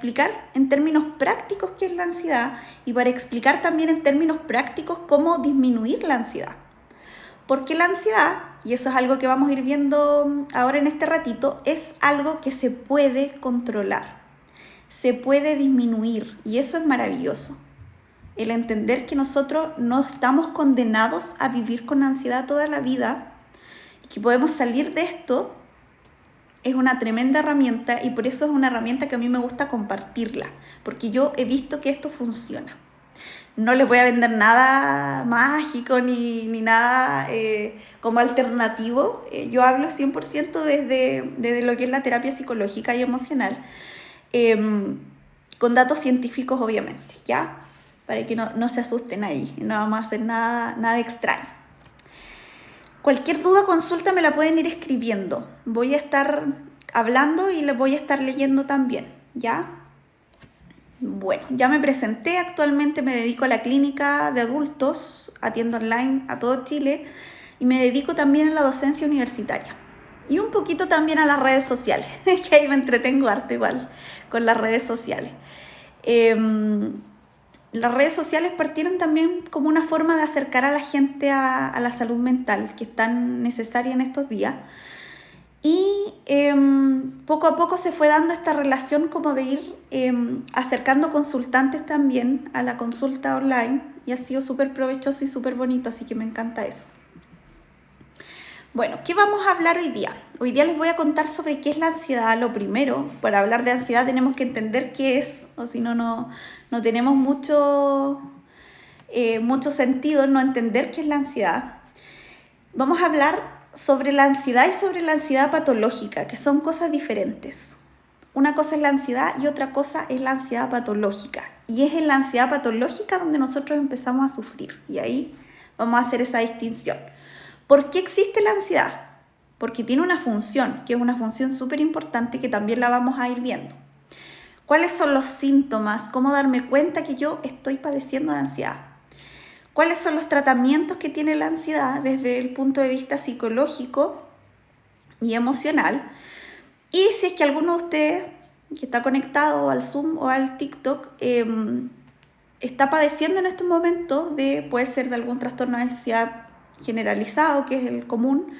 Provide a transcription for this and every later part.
explicar en términos prácticos qué es la ansiedad y para explicar también en términos prácticos cómo disminuir la ansiedad. Porque la ansiedad, y eso es algo que vamos a ir viendo ahora en este ratito, es algo que se puede controlar, se puede disminuir y eso es maravilloso. El entender que nosotros no estamos condenados a vivir con ansiedad toda la vida y que podemos salir de esto es una tremenda herramienta y por eso es una herramienta que a mí me gusta compartirla, porque yo he visto que esto funciona. No les voy a vender nada mágico ni nada como alternativo. Yo hablo 100% desde lo que es la terapia psicológica y emocional, con datos científicos obviamente, ¿ya? Para que no se asusten ahí, no vamos a hacer nada extraño. Cualquier duda o consulta me la pueden ir escribiendo. Voy a estar hablando y les voy a estar leyendo también, ¿ya? Bueno, ya me presenté, actualmente me dedico a la clínica de adultos, atiendo online a todo Chile y me dedico también a la docencia universitaria y un poquito también a las redes sociales, que ahí me entretengo harto igual con las redes sociales. Las redes sociales partieron también como una forma de acercar a la gente a la salud mental, que es tan necesaria en estos días. Y poco a poco se fue dando esta relación como de ir acercando consultantes también a la consulta online y ha sido súper provechoso y súper bonito, así que me encanta eso. Bueno, ¿qué vamos a hablar hoy día? Hoy día les voy a contar sobre qué es la ansiedad. Lo primero, para hablar de ansiedad tenemos que entender qué es, o si no tenemos mucho sentido en no entender qué es la ansiedad. Vamos a hablar sobre la ansiedad y sobre la ansiedad patológica, que son cosas diferentes. Una cosa es la ansiedad y otra cosa es la ansiedad patológica. Y es en la ansiedad patológica donde nosotros empezamos a sufrir. Y ahí vamos a hacer esa distinción. ¿Por qué existe la ansiedad? Porque tiene una función, que es una función súper importante que también la vamos a ir viendo. ¿Cuáles son los síntomas? ¿Cómo darme cuenta que yo estoy padeciendo de ansiedad? ¿Cuáles son los tratamientos que tiene la ansiedad desde el punto de vista psicológico y emocional? Y si es que alguno de ustedes que está conectado al Zoom o al TikTok está padeciendo en estos momentos puede ser de algún trastorno de ansiedad generalizado, que es el común,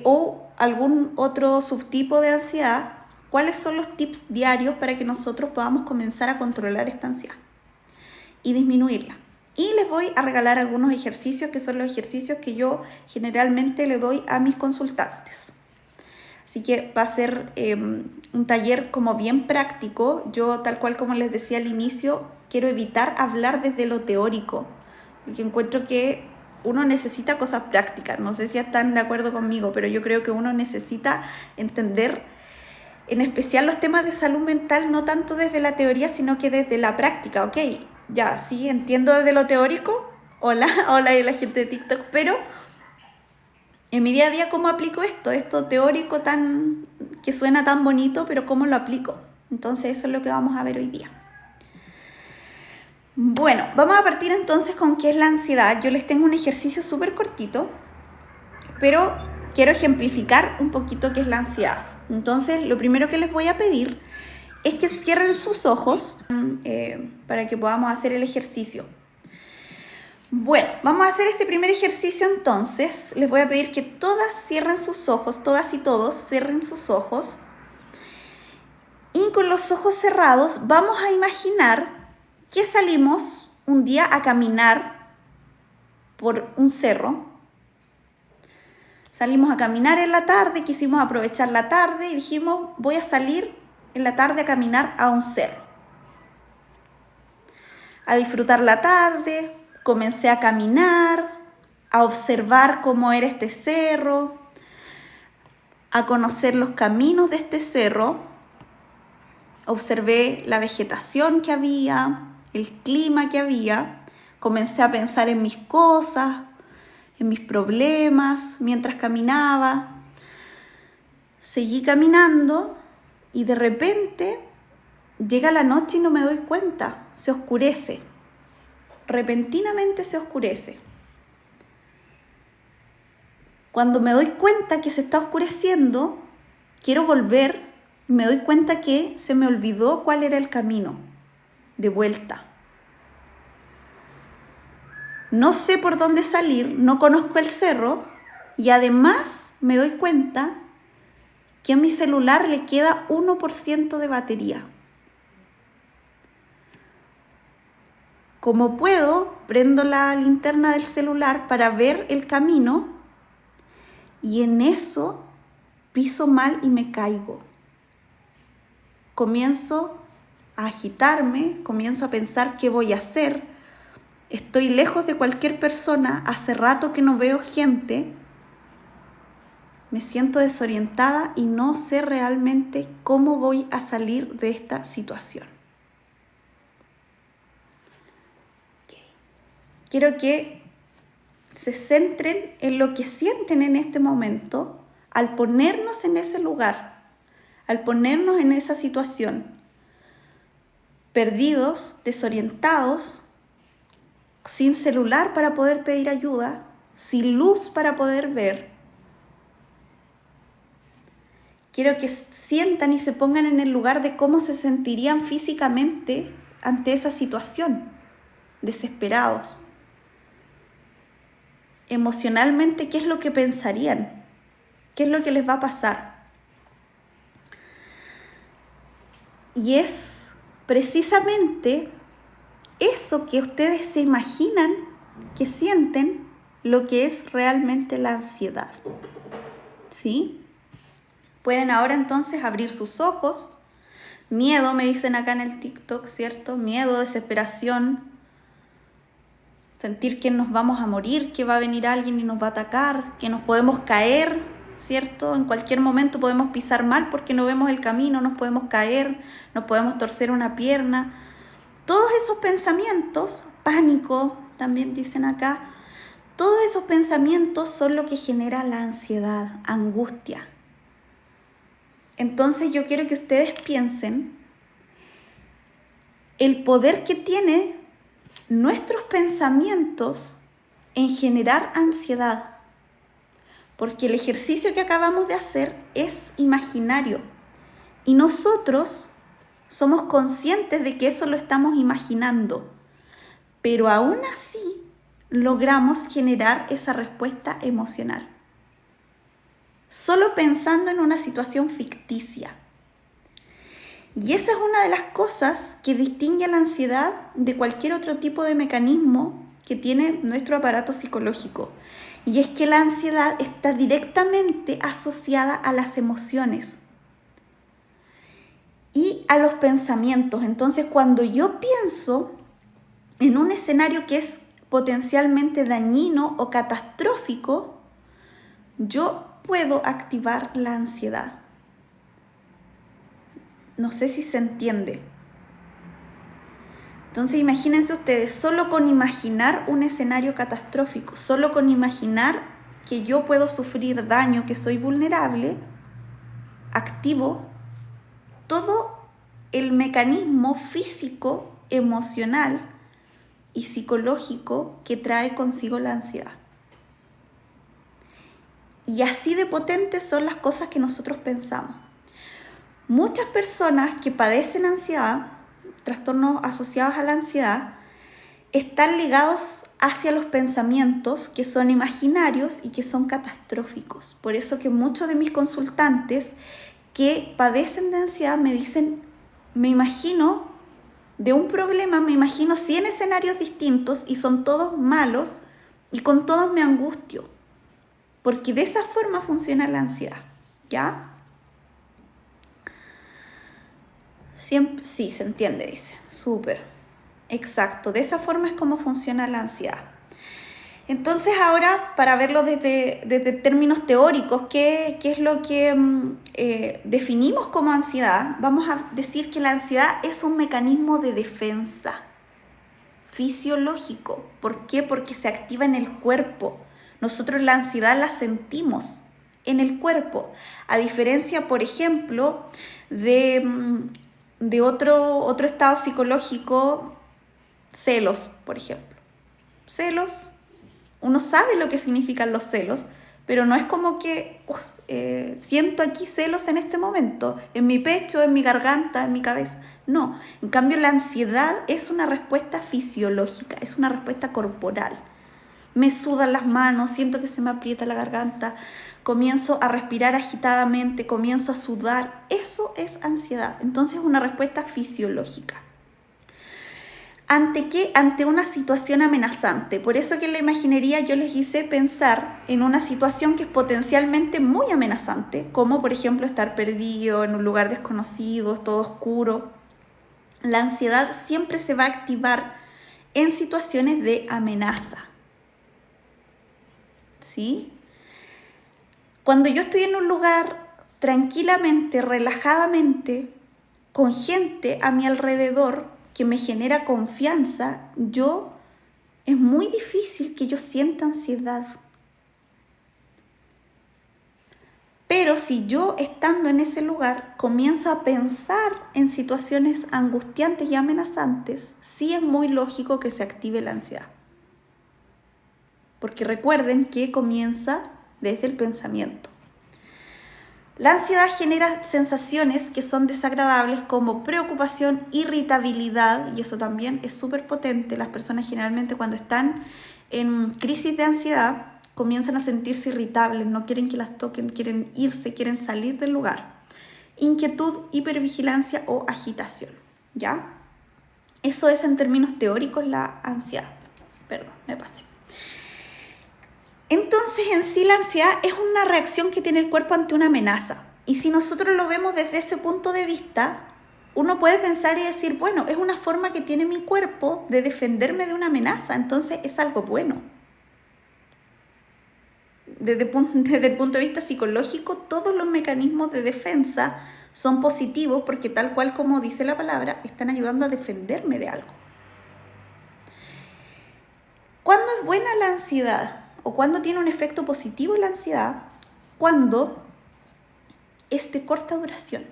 o algún otro subtipo de ansiedad, ¿cuáles son los tips diarios para que nosotros podamos comenzar a controlar esta ansiedad y disminuirla? Y les voy a regalar algunos ejercicios que son los ejercicios que yo generalmente le doy a mis consultantes. Así que va a ser un taller como bien práctico. Yo, tal cual como les decía al inicio, quiero evitar hablar desde lo teórico, porque encuentro que uno necesita cosas prácticas. No sé si están de acuerdo conmigo, pero yo creo que uno necesita entender en especial los temas de salud mental, no tanto desde la teoría, sino que desde la práctica. Ok, ya, sí, entiendo desde lo teórico, hola y la gente de TikTok, pero en mi día a día, ¿cómo aplico esto teórico que suena tan bonito, pero cómo lo aplico? Entonces eso es lo que vamos a ver hoy día. Bueno, vamos a partir entonces con qué es la ansiedad. Yo les tengo un ejercicio súper cortito, pero quiero ejemplificar un poquito qué es la ansiedad. Entonces, lo primero que les voy a pedir es que cierren sus ojos para que podamos hacer el ejercicio. Bueno, vamos a hacer este primer ejercicio entonces. Les voy a pedir que todas cierren sus ojos, todas y todos cierren sus ojos. Y con los ojos cerrados vamos a imaginar que salimos un día a caminar por un cerro. Salimos a caminar en la tarde, quisimos aprovechar la tarde y dijimos, voy a salir en la tarde a caminar a un cerro. A disfrutar la tarde, comencé a caminar, a observar cómo era este cerro, a conocer los caminos de este cerro. Observé la vegetación que había, el clima que había, comencé a pensar en mis cosas, en mis problemas mientras caminaba. Seguí caminando y de repente llega la noche y no me doy cuenta, se oscurece, repentinamente se oscurece. Cuando me doy cuenta que se está oscureciendo, quiero volver Me doy cuenta que se me olvidó cuál era el camino de vuelta. No sé por dónde salir, no conozco el cerro y además me doy cuenta que a mi celular le queda 1% de batería. Como puedo, prendo la linterna del celular para ver el camino y en eso piso mal y me caigo. Comienzo a agitarme, comienzo a pensar qué voy a hacer. Estoy lejos de cualquier persona, hace rato que no veo gente. Me siento desorientada y no sé realmente cómo voy a salir de esta situación. Quiero que se centren en lo que sienten en este momento al ponernos en ese lugar, al ponernos en esa situación, perdidos, desorientados, sin celular para poder pedir ayuda, sin luz para poder ver. Quiero que sientan y se pongan en el lugar de cómo se sentirían físicamente ante esa situación, desesperados. Emocionalmente, ¿qué es lo que pensarían? ¿Qué es lo que les va a pasar? Y es precisamente eso que ustedes se imaginan que sienten lo que es realmente la ansiedad. ¿Sí? Pueden ahora entonces abrir sus ojos. Miedo, me dicen acá en el TikTok, ¿cierto? Miedo, desesperación. Sentir que nos vamos a morir, que va a venir alguien y nos va a atacar, que nos podemos caer, ¿cierto? En cualquier momento podemos pisar mal porque no vemos el camino, nos podemos caer, nos podemos torcer una pierna. Todos esos pensamientos, pánico, también dicen acá, todos esos pensamientos son lo que genera la ansiedad, angustia. Entonces yo quiero que ustedes piensen el poder que tiene nuestros pensamientos en generar ansiedad. Porque el ejercicio que acabamos de hacer es imaginario. Y nosotros somos conscientes de que eso lo estamos imaginando. Pero aún así logramos generar esa respuesta emocional. Solo pensando en una situación ficticia. Y esa es una de las cosas que distingue a la ansiedad de cualquier otro tipo de mecanismo que tiene nuestro aparato psicológico. Y es que la ansiedad está directamente asociada a las emociones y a los pensamientos. Entonces, cuando yo pienso en un escenario que es potencialmente dañino o catastrófico, yo puedo activar la ansiedad. No sé si se entiende. Entonces imagínense ustedes, solo con imaginar un escenario catastrófico, solo con imaginar que yo puedo sufrir daño, que soy vulnerable, activo todo el mecanismo físico, emocional y psicológico que trae consigo la ansiedad. Y así de potentes son las cosas que nosotros pensamos. Muchas personas que padecen ansiedad, trastornos asociados a la ansiedad, están ligados hacia los pensamientos que son imaginarios y que son catastróficos. Por eso que muchos de mis consultantes que padecen de ansiedad me dicen, me imagino de un problema, me imagino 100 escenarios distintos y son todos malos y con todos me angustio. Porque de esa forma funciona la ansiedad, ¿ya? Siempre, sí, se entiende, dice. Súper. Exacto. De esa forma es como funciona la ansiedad. Entonces ahora, para verlo desde términos teóricos, ¿qué es lo que definimos como ansiedad? Vamos a decir que la ansiedad es un mecanismo de defensa fisiológico. ¿Por qué? Porque se activa en el cuerpo. Nosotros la ansiedad la sentimos en el cuerpo. A diferencia, por ejemplo, de otro estado psicológico, celos, por ejemplo. Celos, uno sabe lo que significan los celos, pero no es como que siento aquí celos en este momento, en mi pecho, en mi garganta, en mi cabeza. No, en cambio la ansiedad es una respuesta fisiológica, es una respuesta corporal. Me sudan las manos, siento que se me aprieta la garganta, comienzo a respirar agitadamente, comienzo a sudar. Eso es ansiedad. Entonces es una respuesta fisiológica. ¿Ante qué? Ante una situación amenazante. Por eso que en la imaginería yo les hice pensar en una situación que es potencialmente muy amenazante, como por ejemplo estar perdido en un lugar desconocido, todo oscuro. La ansiedad siempre se va a activar en situaciones de amenaza. ¿Sí? Cuando yo estoy en un lugar tranquilamente, relajadamente, con gente a mi alrededor que me genera confianza, es muy difícil que yo sienta ansiedad. Pero si yo, estando en ese lugar, comienzo a pensar en situaciones angustiantes y amenazantes, sí es muy lógico que se active la ansiedad. Porque recuerden que comienza desde el pensamiento. La ansiedad genera sensaciones que son desagradables como preocupación, irritabilidad, y eso también es súper potente. Las personas generalmente cuando están en crisis de ansiedad comienzan a sentirse irritables, no quieren que las toquen, quieren irse, quieren salir del lugar. Inquietud, hipervigilancia o agitación, ¿ya? Eso es en términos teóricos la ansiedad. Perdón, me pasé. Entonces, en sí la ansiedad es una reacción que tiene el cuerpo ante una amenaza. Y si nosotros lo vemos desde ese punto de vista, uno puede pensar y decir, bueno, es una forma que tiene mi cuerpo de defenderme de una amenaza, entonces es algo bueno. Desde el punto de vista psicológico, todos los mecanismos de defensa son positivos porque tal cual como dice la palabra, están ayudando a defenderme de algo. ¿Cuándo es buena la ansiedad? ¿O cuándo tiene un efecto positivo la ansiedad? Cuando es de corta duración.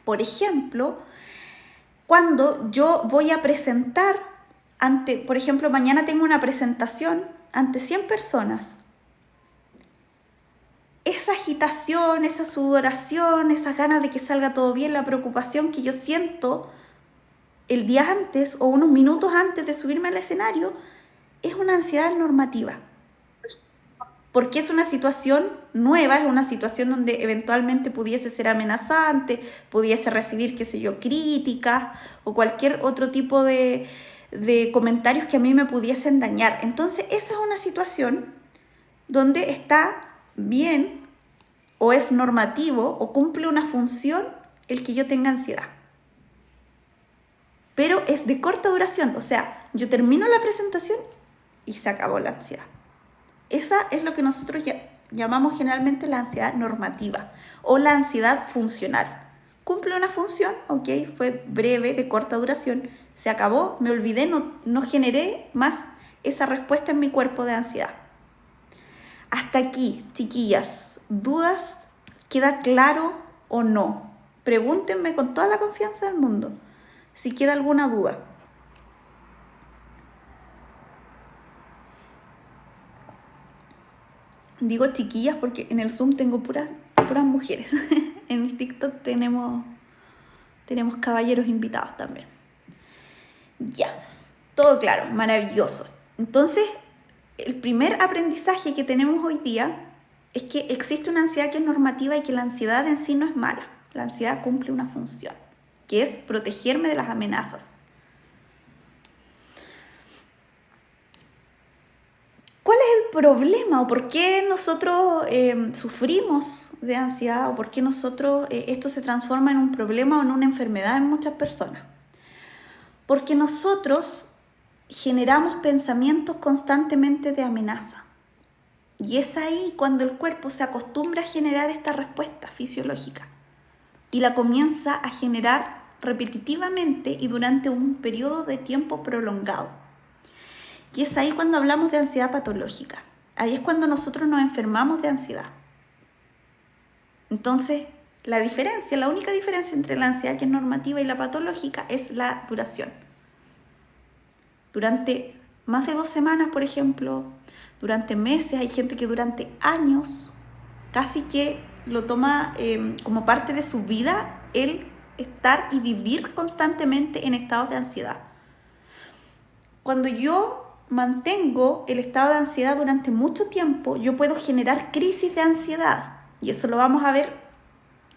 Por ejemplo, cuando yo voy a presentar por ejemplo, mañana tengo una presentación ante 100 personas. Esa agitación, esa sudoración, esas ganas de que salga todo bien, la preocupación que yo siento el día antes o unos minutos antes de subirme al escenario, es una ansiedad normativa. Porque es una situación nueva, es una situación donde eventualmente pudiese ser amenazante, pudiese recibir, qué sé yo, críticas o cualquier otro tipo de comentarios que a mí me pudiesen dañar. Entonces, esa es una situación donde está bien o es normativo o cumple una función el que yo tenga ansiedad. Pero es de corta duración, o sea, yo termino la presentación y se acabó la ansiedad. Esa es lo que nosotros llamamos generalmente la ansiedad normativa o la ansiedad funcional. Cumple una función, ok, fue breve, de corta duración, se acabó, me olvidé, no generé más esa respuesta en mi cuerpo de ansiedad. Hasta aquí, chiquillas, ¿dudas? ¿Queda claro o no? Pregúntenme con toda la confianza del mundo si queda alguna duda. Digo chiquillas porque en el Zoom tengo puras mujeres. En el TikTok tenemos caballeros invitados también. Ya, todo claro, maravilloso. Entonces, el primer aprendizaje que tenemos hoy día es que existe una ansiedad que es normativa y que la ansiedad en sí no es mala. La ansiedad cumple una función, que es protegerme de las amenazas. ¿Cuál es el problema o por qué nosotros sufrimos de ansiedad o por qué esto se transforma en un problema o en una enfermedad en muchas personas? Porque nosotros generamos pensamientos constantemente de amenaza. Y es ahí cuando el cuerpo se acostumbra a generar esta respuesta fisiológica y la comienza a generar repetitivamente y durante un periodo de tiempo prolongado. Y es ahí cuando hablamos de ansiedad patológica. Ahí es cuando nosotros nos enfermamos de ansiedad. Entonces, la única diferencia entre la ansiedad que es normativa y la patológica es la duración. Durante más de 2 semanas, por ejemplo, durante meses, hay gente que durante años casi que lo toma como parte de su vida el estar y vivir constantemente en estados de ansiedad. Cuando yo mantengo el estado de ansiedad durante mucho tiempo, yo puedo generar crisis de ansiedad. Y eso lo vamos a ver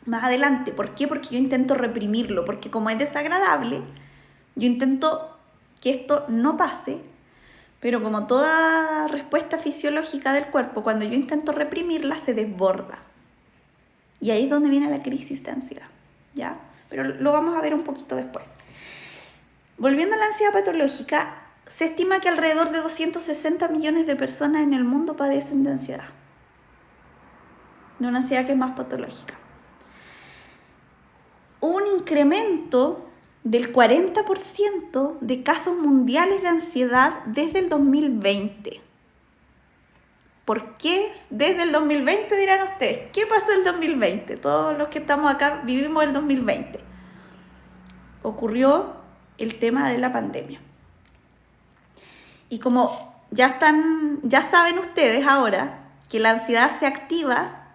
más adelante. ¿Por qué? Porque yo intento reprimirlo. Porque como es desagradable, yo intento que esto no pase. Pero como toda respuesta fisiológica del cuerpo, cuando yo intento reprimirla, se desborda. Y ahí es donde viene la crisis de ansiedad, ¿ya? Pero lo vamos a ver un poquito después. Volviendo a la ansiedad patológica, se estima que alrededor de 260 millones de personas en el mundo padecen de ansiedad. De una ansiedad que es más patológica. Hubo un incremento del 40% de casos mundiales de ansiedad desde el 2020. ¿Por qué desde el 2020 dirán ustedes? ¿Qué pasó en el 2020? Todos los que estamos acá vivimos el 2020. Ocurrió el tema de la pandemia. Y como ya saben ustedes ahora que la ansiedad se activa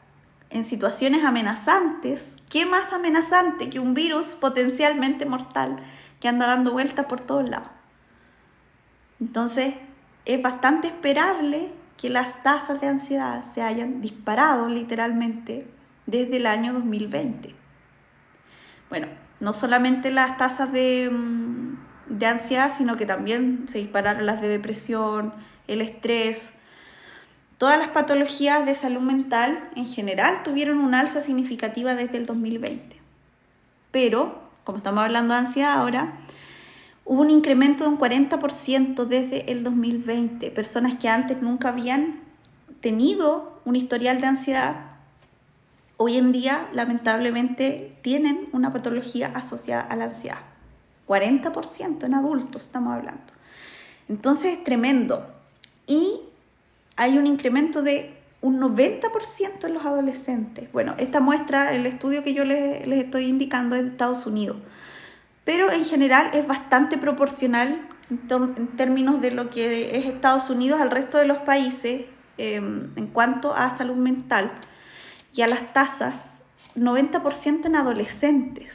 en situaciones amenazantes, ¿qué más amenazante que un virus potencialmente mortal que anda dando vueltas por todos lados? Entonces, es bastante esperable que las tasas de ansiedad se hayan disparado literalmente desde el año 2020. Bueno, no solamente las tasas de ansiedad, sino que también se dispararon las de depresión, el estrés. Todas las patologías de salud mental en general tuvieron un alza significativa desde el 2020. Pero, como estamos hablando de ansiedad ahora, hubo un incremento de un 40% desde el 2020. Personas que antes nunca habían tenido un historial de ansiedad, hoy en día lamentablemente tienen una patología asociada a la ansiedad. 40% en adultos estamos hablando. Entonces es tremendo. Y hay un incremento de un 90% en los adolescentes. Bueno, esta muestra, el estudio que yo les estoy indicando es de Estados Unidos. Pero en general es bastante proporcional en términos de lo que es Estados Unidos al resto de los países en cuanto a salud mental y a las tasas, 90% en adolescentes.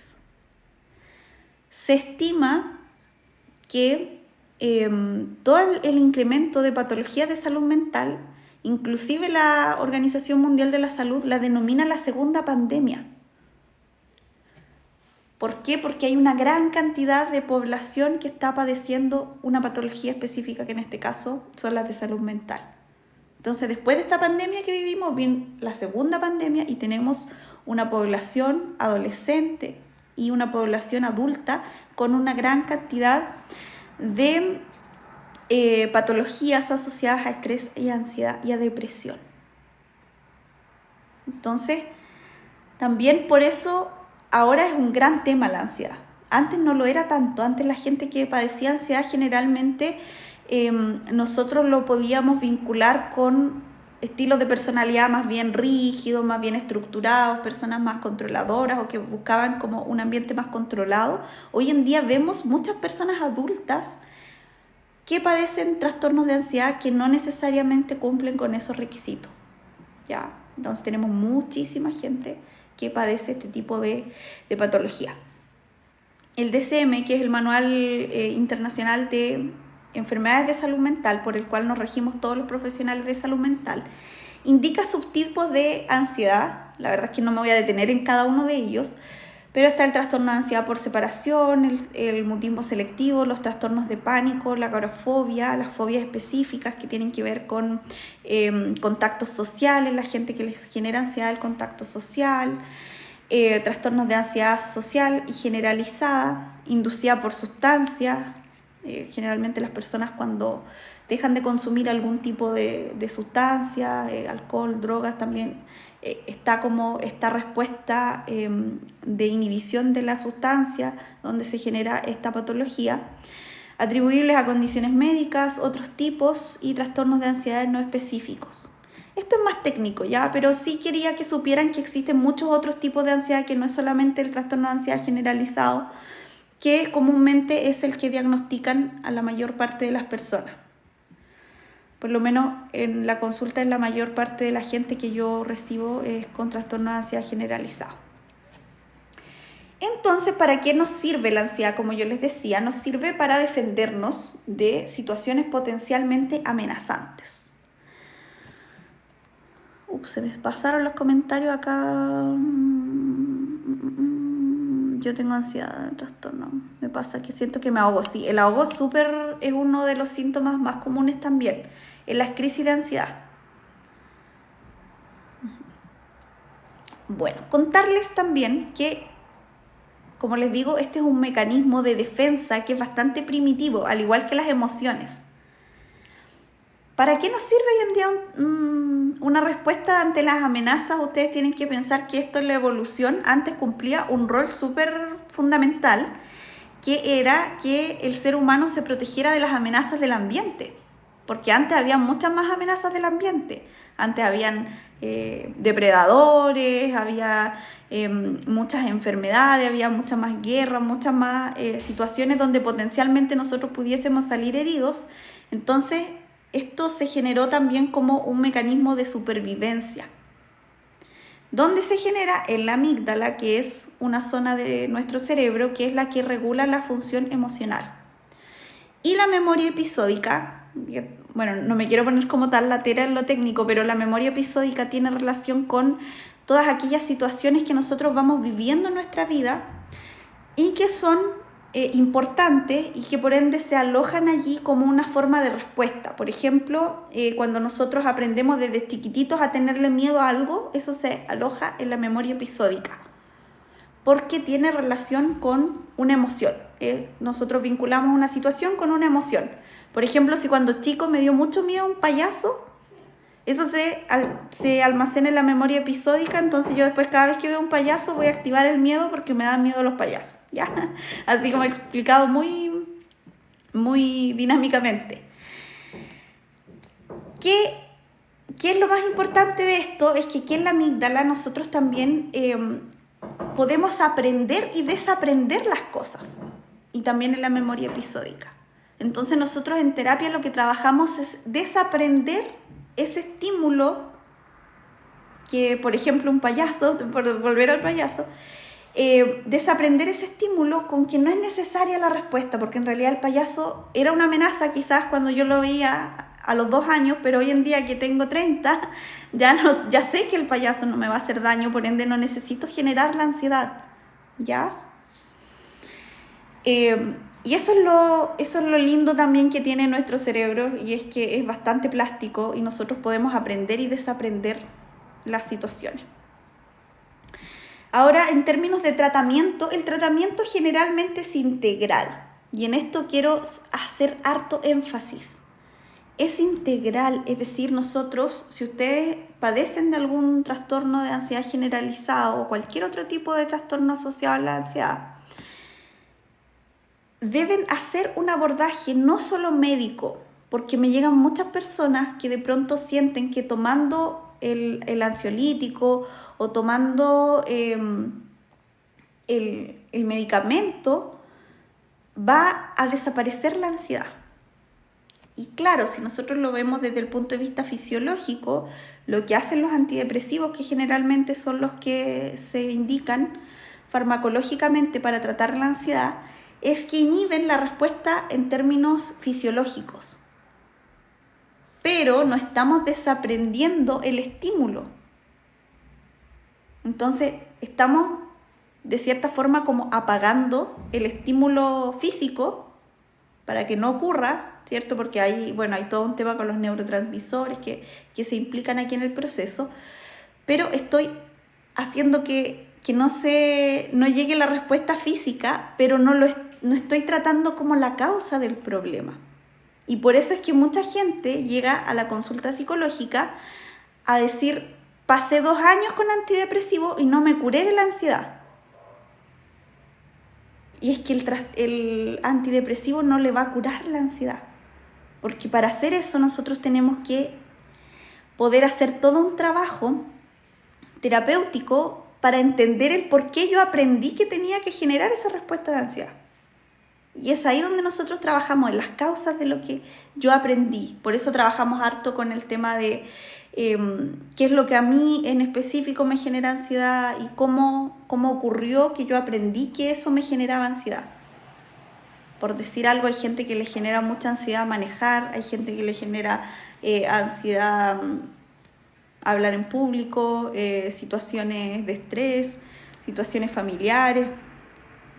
Se estima que todo el incremento de patologías de salud mental, inclusive la Organización Mundial de la Salud la denomina la segunda pandemia. ¿Por qué? Porque hay una gran cantidad de población que está padeciendo una patología específica, que en este caso son las de salud mental. Entonces, después de esta pandemia que vivimos, viene la segunda pandemia y tenemos una población adolescente y una población adulta con una gran cantidad de patologías asociadas a estrés y ansiedad y a depresión. Entonces, también por eso ahora es un gran tema la ansiedad. Antes no lo era tanto. Antes la gente que padecía ansiedad generalmente nosotros lo podíamos vincular con estilos de personalidad más bien rígidos, más bien estructurados, personas más controladoras o que buscaban como un ambiente más controlado. Hoy en día vemos muchas personas adultas que padecen trastornos de ansiedad que no necesariamente cumplen con esos requisitos, ¿ya? Entonces tenemos muchísima gente que padece este tipo de patología. El DSM, que es el Manual Internacional de Enfermedades de Salud Mental, por el cual nos regimos todos los profesionales de salud mental, indica subtipos de ansiedad. La verdad es que no me voy a detener en cada uno de ellos, pero está el trastorno de ansiedad por separación, el mutismo selectivo, los trastornos de pánico, la agorafobia, las fobias específicas que tienen que ver con contactos sociales, la gente que les genera ansiedad el contacto social, trastornos de ansiedad social y generalizada, inducida por sustancias. Generalmente las personas cuando dejan de consumir algún tipo de sustancia, alcohol, drogas, también está como esta respuesta de inhibición de la sustancia donde se genera esta patología, atribuibles a condiciones médicas, otros tipos y trastornos de ansiedad no específicos. Esto es más técnico, ¿ya? Pero sí quería que supieran que existen muchos otros tipos de ansiedad, que no es solamente el trastorno de ansiedad generalizado, que comúnmente es el que diagnostican a la mayor parte de las personas. Por lo menos en la consulta, en la mayor parte de la gente que yo recibo es con trastorno de ansiedad generalizado. Entonces, ¿para qué nos sirve la ansiedad? Como yo les decía, nos sirve para defendernos de situaciones potencialmente amenazantes. Se me pasaron los comentarios acá. Yo tengo ansiedad, trastorno. Me pasa que siento que me ahogo. Sí, el ahogo es uno de los síntomas más comunes también en las crisis de ansiedad. Bueno, contarles también que, como les digo, este es un mecanismo de defensa que es bastante primitivo, al igual que las emociones. ¿Para qué nos sirve hoy en día una respuesta ante las amenazas? Ustedes tienen que pensar que esto en la evolución antes cumplía un rol súper fundamental, que era que el ser humano se protegiera de las amenazas del ambiente, porque antes había muchas más amenazas del ambiente. Antes habían depredadores, había muchas enfermedades, había muchas más guerras, muchas más situaciones donde potencialmente nosotros pudiésemos salir heridos. Entonces, esto se generó también como un mecanismo de supervivencia. ¿Dónde se genera? En la amígdala, que es una zona de nuestro cerebro que es la que regula la función emocional. Y la memoria episódica, bueno, no me quiero poner como tal latera en lo técnico, pero la memoria episódica tiene relación con todas aquellas situaciones que nosotros vamos viviendo en nuestra vida y que son importantes y que por ende se alojan allí como una forma de respuesta. Por ejemplo, cuando nosotros aprendemos desde chiquititos a tenerle miedo a algo, eso se aloja en la memoria episódica, porque tiene relación con una emoción. Nosotros vinculamos una situación con una emoción. Por ejemplo, si cuando chico me dio mucho miedo un payaso, eso se almacena en la memoria episódica, entonces yo después cada vez que veo un payaso voy a activar el miedo porque me dan miedo los payasos, ¿ya? Así como he explicado muy, muy dinámicamente. ¿Qué es lo más importante de esto? Es que aquí en la amígdala nosotros también podemos aprender y desaprender las cosas, y también en la memoria episódica. Entonces nosotros en terapia lo que trabajamos es desaprender ese estímulo que, por ejemplo, un payaso, por volver al payaso, desaprender ese estímulo con que no es necesaria la respuesta, porque en realidad el payaso era una amenaza quizás cuando yo lo veía a los 2 años, pero hoy en día que tengo 30, ya sé que el payaso no me va a hacer daño, por ende no necesito generar la ansiedad, ¿ya? Y eso es lo lindo también que tiene nuestro cerebro, y es que es bastante plástico y nosotros podemos aprender y desaprender las situaciones. Ahora, en términos de tratamiento, el tratamiento generalmente es integral, y en esto quiero hacer harto énfasis. Es integral, es decir, nosotros, si ustedes padecen de algún trastorno de ansiedad generalizado o cualquier otro tipo de trastorno asociado a la ansiedad, deben hacer un abordaje no solo médico, porque me llegan muchas personas que de pronto sienten que tomando el ansiolítico o tomando el medicamento va a desaparecer la ansiedad. Y claro, si nosotros lo vemos desde el punto de vista fisiológico, lo que hacen los antidepresivos, que generalmente son los que se indican farmacológicamente para tratar la ansiedad, es que inhiben la respuesta en términos fisiológicos. Pero no estamos desaprendiendo el estímulo. Entonces, estamos de cierta forma como apagando el estímulo físico para que no ocurra, ¿cierto? Porque hay todo un tema con los neurotransmisores que se implican aquí en el proceso, pero estoy haciendo que no llegue la respuesta física, pero no estoy tratando como la causa del problema. Y por eso es que mucha gente llega a la consulta psicológica a decir: pasé 2 años con antidepresivo y no me curé de la ansiedad. Y es que el antidepresivo no le va a curar la ansiedad, porque para hacer eso nosotros tenemos que poder hacer todo un trabajo terapéutico para entender el por qué yo aprendí que tenía que generar esa respuesta de ansiedad. Y es ahí donde nosotros trabajamos en las causas de lo que yo aprendí. Por eso trabajamos harto con el tema de qué es lo que a mí en específico me genera ansiedad y cómo ocurrió que yo aprendí que eso me generaba ansiedad. Por decir algo, hay gente que le genera mucha ansiedad manejar, hay gente que le genera ansiedad hablar en público, situaciones de estrés, situaciones familiares,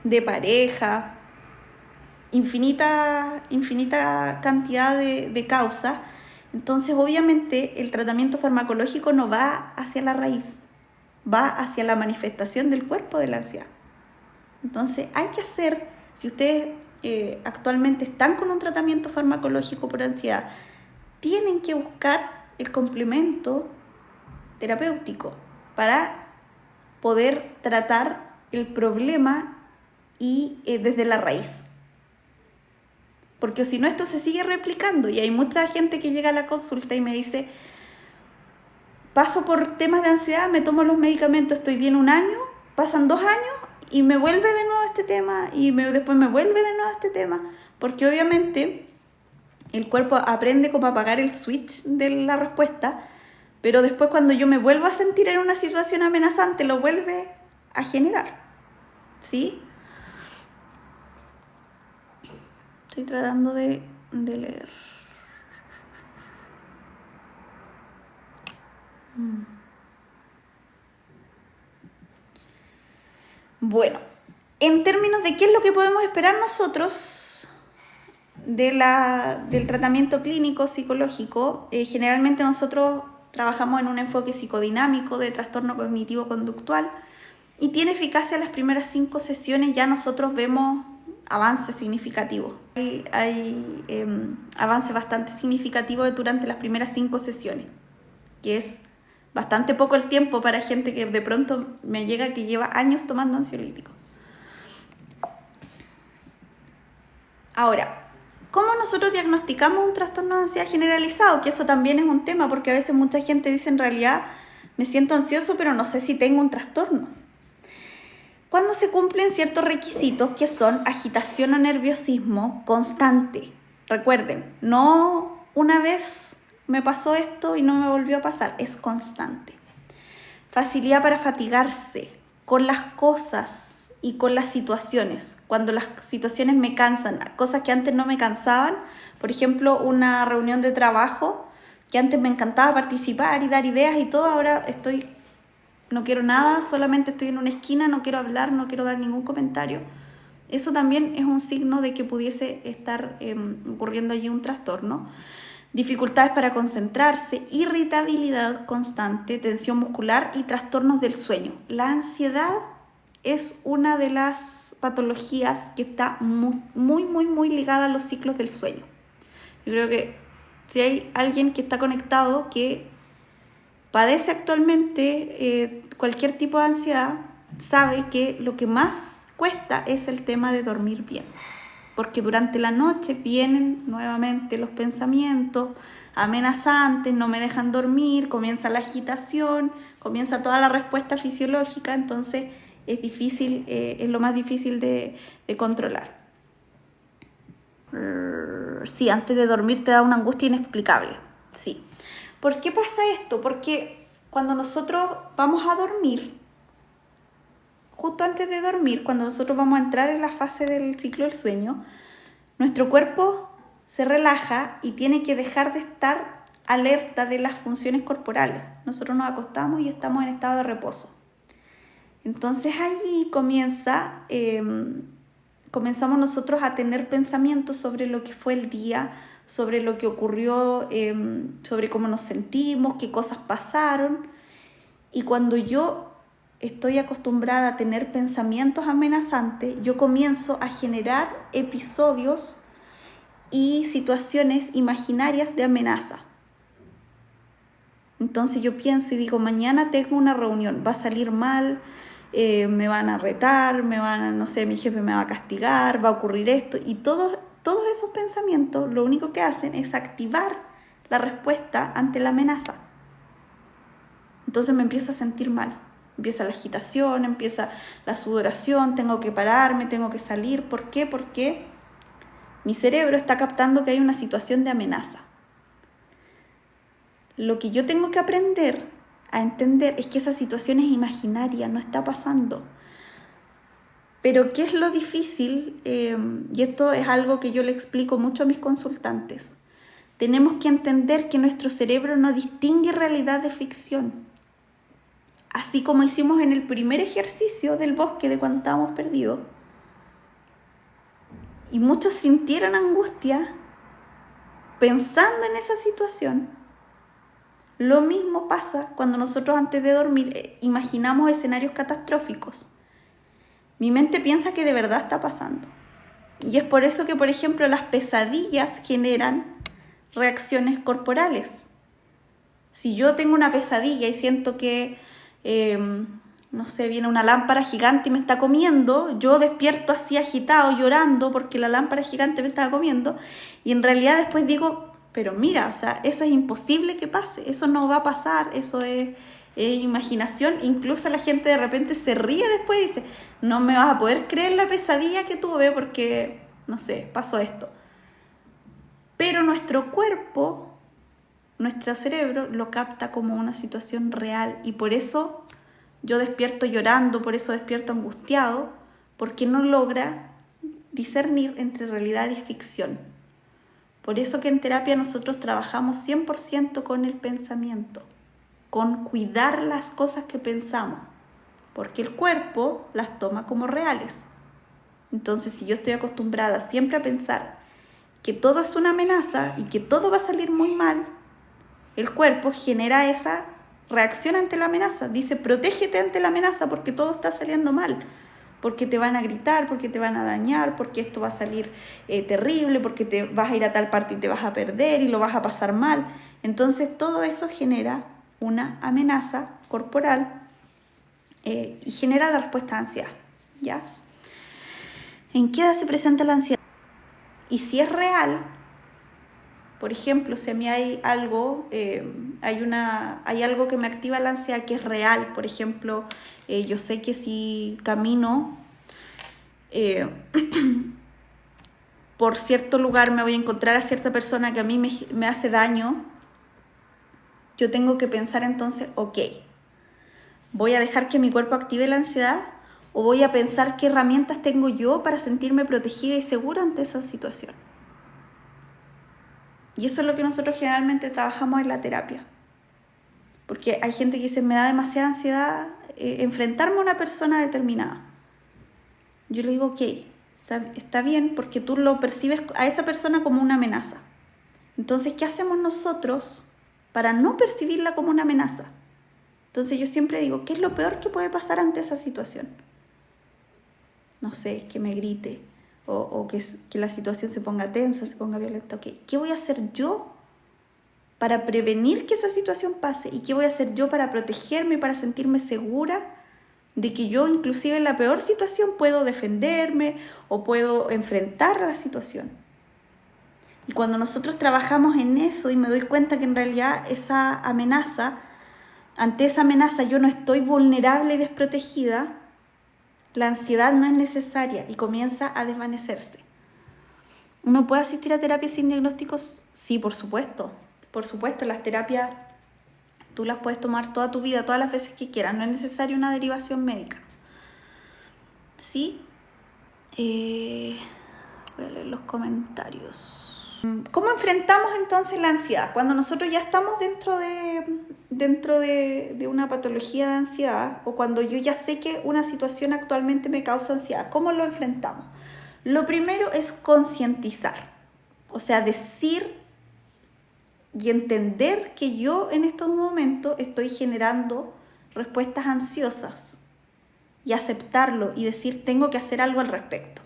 de pareja, infinita cantidad de causas. Entonces, obviamente, el tratamiento farmacológico no va hacia la raíz, va hacia la manifestación del cuerpo de la ansiedad. Entonces, hay que hacer, si ustedes actualmente están con un tratamiento farmacológico por ansiedad, tienen que buscar el complemento terapéutico para poder tratar el problema y desde la raíz. Porque si no, esto se sigue replicando y hay mucha gente que llega a la consulta y me dice, paso por temas de ansiedad, me tomo los medicamentos, estoy bien 1 año, pasan 2 años y me vuelve de nuevo este tema y después me vuelve de nuevo este tema. Porque obviamente el cuerpo aprende como a apagar el switch de la respuesta, pero después cuando yo me vuelvo a sentir en una situación amenazante, lo vuelve a generar, ¿sí? Estoy tratando de leer. Bueno, en términos de qué es lo que podemos esperar nosotros del tratamiento clínico psicológico, generalmente nosotros trabajamos en un enfoque psicodinámico de trastorno cognitivo-conductual y tiene eficacia en las primeras 5 sesiones, ya nosotros vemos avances significativos. Hay avances bastante significativos durante las primeras 5 sesiones, que es bastante poco el tiempo para gente que de pronto me llega que lleva años tomando ansiolíticos. Ahora, ¿cómo nosotros diagnosticamos un trastorno de ansiedad generalizado? Que eso también es un tema, porque a veces mucha gente dice en realidad me siento ansioso, pero no sé si tengo un trastorno. Cuando se cumplen ciertos requisitos que son agitación o nerviosismo constante. Recuerden, no una vez me pasó esto y no me volvió a pasar, es constante. Facilidad para fatigarse con las cosas y con las situaciones. Cuando las situaciones me cansan, cosas que antes no me cansaban, por ejemplo, una reunión de trabajo, que antes me encantaba participar y dar ideas y todo, ahora no quiero nada, solamente estoy en una esquina, no quiero hablar, no quiero dar ningún comentario. Eso también es un signo de que pudiese estar ocurriendo allí un trastorno. Dificultades para concentrarse, irritabilidad constante, tensión muscular y trastornos del sueño. La ansiedad es una de las patologías que está muy ligada a los ciclos del sueño. Yo creo que si hay alguien que está conectado, que padece actualmente cualquier tipo de ansiedad, sabe que lo que más cuesta es el tema de dormir bien. Porque durante la noche vienen nuevamente los pensamientos amenazantes, no me dejan dormir, comienza la agitación, comienza toda la respuesta fisiológica, entonces es difícil, es lo más difícil de controlar. Sí, antes de dormir te da una angustia inexplicable, sí. ¿Por qué pasa esto? Porque cuando nosotros vamos a dormir, justo antes de dormir, cuando nosotros vamos a entrar en la fase del ciclo del sueño, nuestro cuerpo se relaja y tiene que dejar de estar alerta de las funciones corporales. Nosotros nos acostamos y estamos en estado de reposo. Entonces allí comenzamos nosotros a tener pensamientos sobre lo que fue el día, sobre lo que ocurrió, sobre cómo nos sentimos, qué cosas pasaron. Y cuando yo estoy acostumbrada a tener pensamientos amenazantes, yo comienzo a generar episodios y situaciones imaginarias de amenaza. Entonces yo pienso y digo, mañana tengo una reunión, va a salir mal, me van a retar, no sé, mi jefe me va a castigar, va a ocurrir esto. Y todos esos pensamientos lo único que hacen es activar la respuesta ante la amenaza. Entonces me empiezo a sentir mal. Empieza la agitación, empieza la sudoración, tengo que pararme, tengo que salir. ¿Por qué? Porque Mi cerebro está captando que hay una situación de amenaza. Lo que yo tengo que aprender a entender es que esa situación es imaginaria, no está pasando. Pero ¿qué es lo difícil? Y esto es algo que yo le explico mucho a mis consultantes. Tenemos que entender que nuestro cerebro no distingue realidad de ficción. Así como hicimos en el primer ejercicio del bosque de cuando estábamos perdidos. Y muchos sintieron angustia pensando en esa situación. Lo mismo pasa cuando nosotros antes de dormir imaginamos escenarios catastróficos. Mi mente piensa que de verdad está pasando. Y es por eso que, por ejemplo, las pesadillas generan reacciones corporales. Si yo tengo una pesadilla y siento que, no sé, viene una lámpara gigante y me está comiendo, yo despierto así agitado, llorando porque la lámpara gigante me estaba comiendo, y en realidad después digo, pero mira, o sea, eso es imposible que pase, eso no va a pasar, eso es imaginación. Incluso la gente de repente se ríe después y dice, no me vas a poder creer la pesadilla que tuve porque, no sé, pasó esto. Pero nuestro cuerpo, nuestro cerebro lo capta como una situación real, y por eso yo despierto llorando, por eso despierto angustiado, porque no logra discernir entre realidad y ficción. Por eso que en terapia nosotros trabajamos 100% con el pensamiento, con cuidar las cosas que pensamos, porque el cuerpo las toma como reales. Entonces, si yo estoy acostumbrada siempre a pensar que todo es una amenaza y que todo va a salir muy mal, el cuerpo genera esa reacción ante la amenaza. Dice, protégete ante la amenaza porque todo está saliendo mal, porque te van a gritar, porque te van a dañar, porque esto va a salir terrible, porque te vas a ir a tal parte y te vas a perder y lo vas a pasar mal. Entonces todo eso genera una amenaza corporal y genera la respuesta de ansiedad, ¿ya? ¿En qué edad se presenta la ansiedad? Y si es real, por ejemplo, si a mí hay algo, hay algo que me activa la ansiedad que es real. Por ejemplo, yo sé que si camino por cierto lugar me voy a encontrar a cierta persona que a mí me hace daño. Yo tengo que pensar entonces, ok, ¿voy a dejar que mi cuerpo active la ansiedad o voy a pensar qué herramientas tengo yo para sentirme protegida y segura ante esa situación? Y eso es lo que nosotros generalmente trabajamos en la terapia. Porque hay gente que dice, me da demasiada ansiedad enfrentarme a una persona determinada. Yo le digo, ok, está bien porque tú lo percibes a esa persona como una amenaza. Entonces, ¿qué hacemos nosotros para no percibirla como una amenaza? Entonces yo siempre digo, ¿qué es lo peor que puede pasar ante esa situación? No sé, que me grite o que la situación se ponga tensa, se ponga violenta. Okay, ¿qué voy a hacer yo para prevenir que esa situación pase? ¿Y qué voy a hacer yo para protegerme, para sentirme segura de que yo inclusive en la peor situación puedo defenderme o puedo enfrentar la situación? Y cuando nosotros trabajamos en eso y me doy cuenta que en realidad ante esa amenaza yo no estoy vulnerable y desprotegida, la ansiedad no es necesaria y comienza a desvanecerse. ¿Uno puede asistir a terapias sin diagnósticos? Sí, por supuesto. Por supuesto, las terapias tú las puedes tomar toda tu vida, todas las veces que quieras. No es necesaria una derivación médica. Sí. Voy a leer los comentarios. ¿Cómo enfrentamos entonces la ansiedad? Cuando nosotros ya estamos dentro de una patología de ansiedad, o cuando yo ya sé que una situación actualmente me causa ansiedad, ¿cómo lo enfrentamos? Lo primero es concientizar, o sea, decir y entender que yo en estos momentos estoy generando respuestas ansiosas y aceptarlo y decir, tengo que hacer algo al respecto.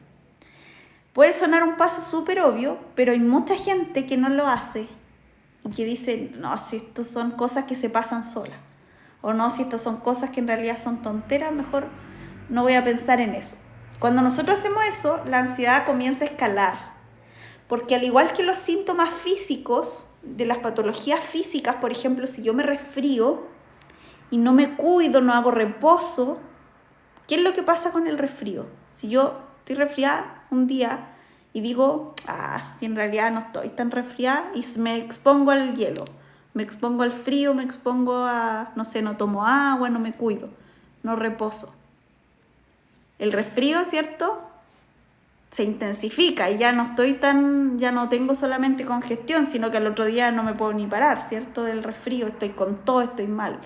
Puede sonar un paso súper obvio, pero hay mucha gente que no lo hace y que dice, no, si esto son cosas que se pasan solas, o no, si esto son cosas que en realidad son tonteras, mejor no voy a pensar en eso. Cuando nosotros hacemos eso, la ansiedad comienza a escalar, porque al igual que los síntomas físicos, de las patologías físicas, por ejemplo, si yo me resfrío y no me cuido, no hago reposo, ¿qué es lo que pasa con el resfrío? Si yo estoy resfriada un día y digo, si en realidad no estoy tan resfriada, y me expongo al hielo, me expongo al frío, me expongo a, no sé, no tomo agua, no me cuido, no reposo. El resfrío, ¿cierto?, se intensifica y ya no tengo solamente congestión, sino que al otro día no me puedo ni parar, ¿cierto?, del resfrío, estoy con todo, estoy mal.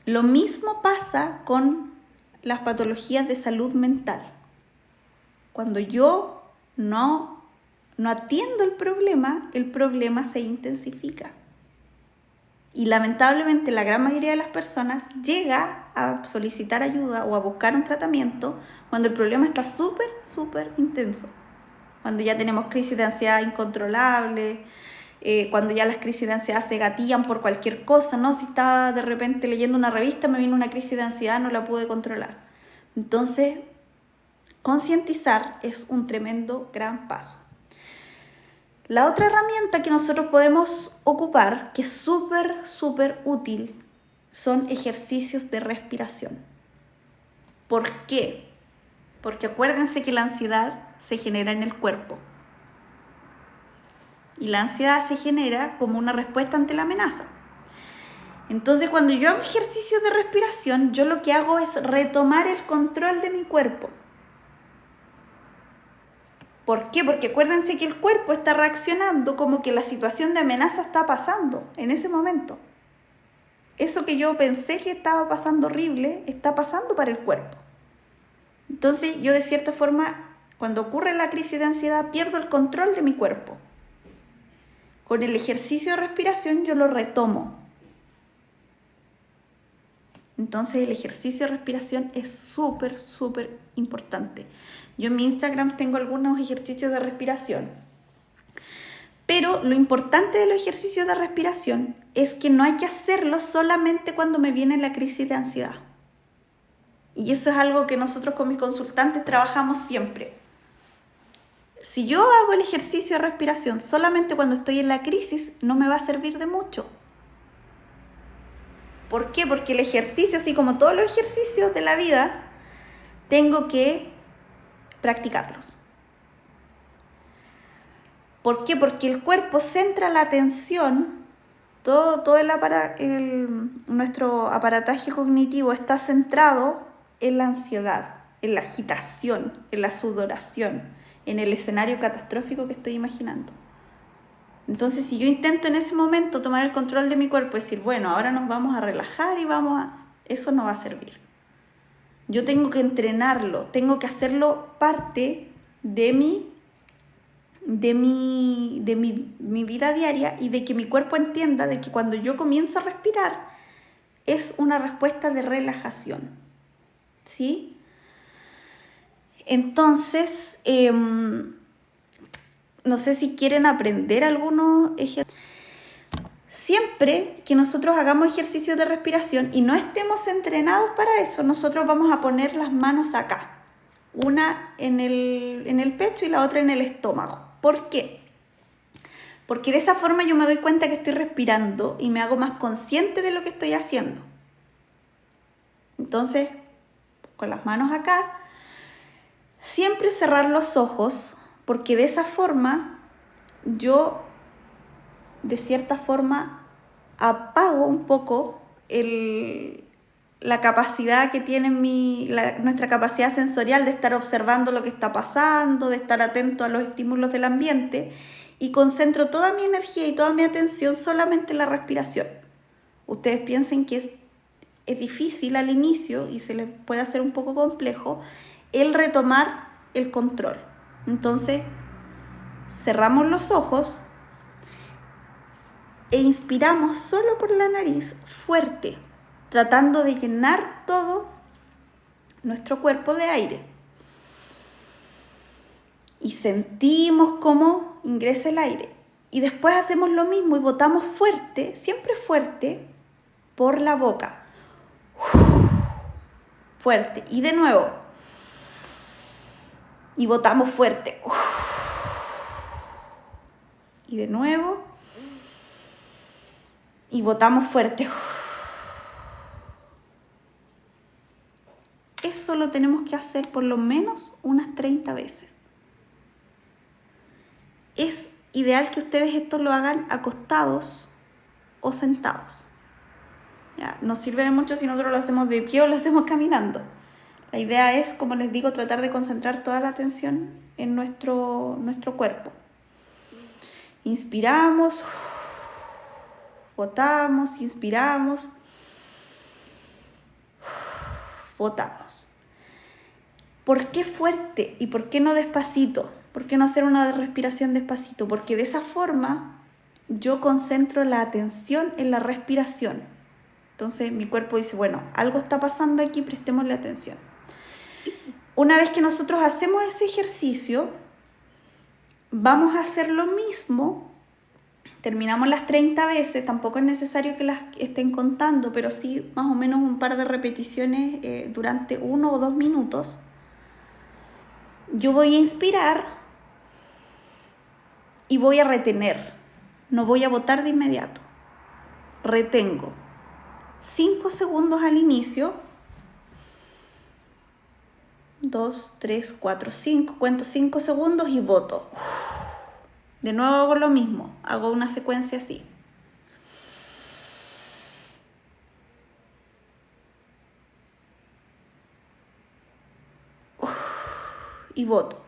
Lo mismo pasa con las patologías de salud mental. Cuando yo no atiendo el problema se intensifica. Y lamentablemente la gran mayoría de las personas llega a solicitar ayuda o a buscar un tratamiento cuando el problema está súper, súper intenso. Cuando ya tenemos crisis de ansiedad incontrolables, cuando ya las crisis de ansiedad se gatillan por cualquier cosa, ¿no? Si estaba de repente leyendo una revista, me vino una crisis de ansiedad, no la pude controlar. Entonces, concientizar es un tremendo gran paso. La otra herramienta que nosotros podemos ocupar, que es súper, súper útil, son ejercicios de respiración. ¿Por qué? Porque acuérdense que la ansiedad se genera en el cuerpo. Y la ansiedad se genera como una respuesta ante la amenaza. Entonces, cuando yo hago ejercicios de respiración, yo lo que hago es retomar el control de mi cuerpo. ¿Por qué? Porque acuérdense que el cuerpo está reaccionando como que la situación de amenaza está pasando en ese momento. Eso que yo pensé que estaba pasando horrible, está pasando para el cuerpo. Entonces yo de cierta forma, cuando ocurre la crisis de ansiedad, pierdo el control de mi cuerpo. Con el ejercicio de respiración yo lo retomo. Entonces el ejercicio de respiración es súper, súper importante. Yo en mi Instagram tengo algunos ejercicios de respiración. Pero lo importante de los ejercicios de respiración es que no hay que hacerlo solamente cuando me viene la crisis de ansiedad. Y eso es algo que nosotros con mis consultantes trabajamos siempre. Si yo hago el ejercicio de respiración solamente cuando estoy en la crisis, no me va a servir de mucho. ¿Por qué? Porque el ejercicio, así como todos los ejercicios de la vida, tengo que practicarlos. ¿Por qué? Porque el cuerpo centra la atención, todo nuestro aparataje cognitivo está centrado en la ansiedad, en la agitación, en la sudoración, en el escenario catastrófico que estoy imaginando. Entonces, si yo intento en ese momento tomar el control de mi cuerpo y decir, bueno, ahora nos vamos a relajar y eso no va a servir. Yo tengo que entrenarlo, tengo que hacerlo parte de mi vida diaria y de que mi cuerpo entienda de que cuando yo comienzo a respirar es una respuesta de relajación, ¿sí? Entonces, no sé si quieren aprender algunos ejercicios. Siempre que nosotros hagamos ejercicios de respiración y no estemos entrenados para eso, nosotros vamos a poner las manos acá. Una en el pecho y la otra en el estómago. ¿Por qué? Porque de esa forma yo me doy cuenta que estoy respirando y me hago más consciente de lo que estoy haciendo. Entonces, con las manos acá, siempre cerrar los ojos, porque de esa forma yo, de cierta forma, apago un poco la capacidad que tiene nuestra capacidad sensorial de estar observando lo que está pasando, de estar atento a los estímulos del ambiente, y concentro toda mi energía y toda mi atención solamente en la respiración. Ustedes piensen que es difícil al inicio y se les puede hacer un poco complejo el retomar el control. Entonces, cerramos los ojos e inspiramos solo por la nariz fuerte, tratando de llenar todo nuestro cuerpo de aire. Y sentimos cómo ingresa el aire. Y después hacemos lo mismo y botamos fuerte, siempre fuerte, por la boca. Fuerte. Y de nuevo. Y botamos fuerte. Y de nuevo. Y botamos fuerte. Eso lo tenemos que hacer por lo menos unas 30 veces. es ideal que ustedes esto lo hagan acostados o sentados. Ya, no sirve de mucho si nosotros lo hacemos de pie o lo hacemos caminando. La idea es, como les digo, tratar de concentrar toda la atención en nuestro cuerpo. Inspiramos, botamos, inspiramos, botamos. ¿Por qué fuerte y por qué no despacito? ¿Por qué no hacer una respiración despacito? Porque de esa forma yo concentro la atención en la respiración. Entonces mi cuerpo dice, bueno, algo está pasando aquí, prestémosle atención. Una vez que nosotros hacemos ese ejercicio, vamos a hacer lo mismo. Terminamos las 30 veces, tampoco es necesario que las estén contando, pero sí más o menos un par de repeticiones durante 1 o 2 minutos. Yo voy a inspirar y voy a retener, no voy a botar de inmediato. Retengo 5 segundos al inicio, 2, 3, 4, 5, cuento 5 segundos y boto. De nuevo hago lo mismo, hago una secuencia así. Y boto.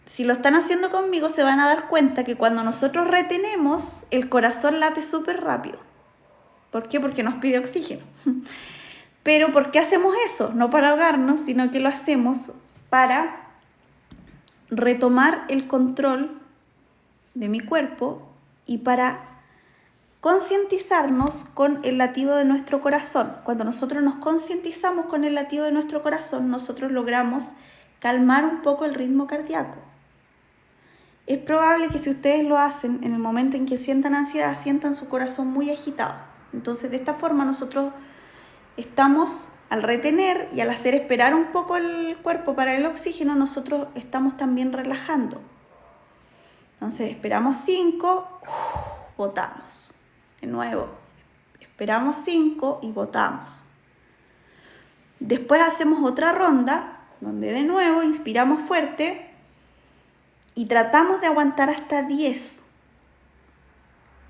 Si lo están haciendo conmigo se van a dar cuenta que cuando nosotros retenemos, el corazón late súper rápido. ¿Por qué? Porque nos pide oxígeno. Pero ¿por qué hacemos eso? No para ahogarnos, sino que lo hacemos para retomar el control de mi cuerpo y para concientizarnos con el latido de nuestro corazón. Cuando nosotros nos concientizamos con el latido de nuestro corazón, nosotros logramos calmar un poco el ritmo cardíaco. Es probable que si ustedes lo hacen en el momento en que sientan ansiedad, sientan su corazón muy agitado. Entonces, de esta forma nosotros estamos, al retener y al hacer esperar un poco el cuerpo para el oxígeno, nosotros estamos también relajando. Entonces, esperamos 5, botamos. De nuevo, esperamos 5 y botamos. Después hacemos otra ronda, donde de nuevo inspiramos fuerte y tratamos de aguantar hasta 10.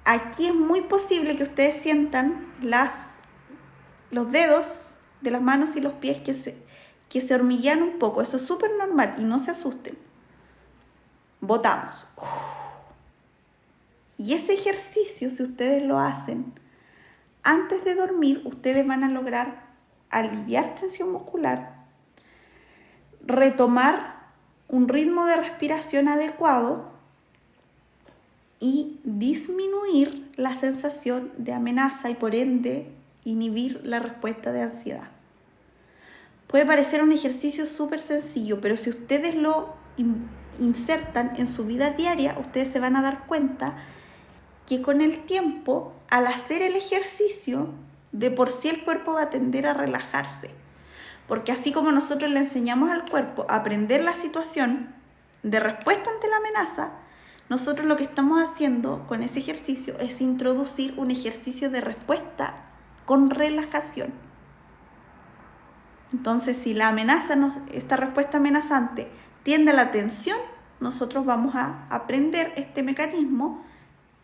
Aquí es muy posible que ustedes sientan los dedos de las manos y los pies que se hormiguean un poco. Eso es súper normal y no se asusten. Botamos. Y ese ejercicio, si ustedes lo hacen antes de dormir, ustedes van a lograr aliviar tensión muscular, retomar un ritmo de respiración adecuado y disminuir la sensación de amenaza y por ende inhibir la respuesta de ansiedad. Puede parecer un ejercicio súper sencillo, pero si ustedes lo insertan en su vida diaria, ustedes se van a dar cuenta que con el tiempo, al hacer el ejercicio, de por sí el cuerpo va a tender a relajarse. Porque así como nosotros le enseñamos al cuerpo a aprender la situación de respuesta ante la amenaza, nosotros lo que estamos haciendo con ese ejercicio es introducir un ejercicio de respuesta con relajación. Entonces, si la amenaza, esta respuesta amenazante tiende a la tensión, nosotros vamos a aprender este mecanismo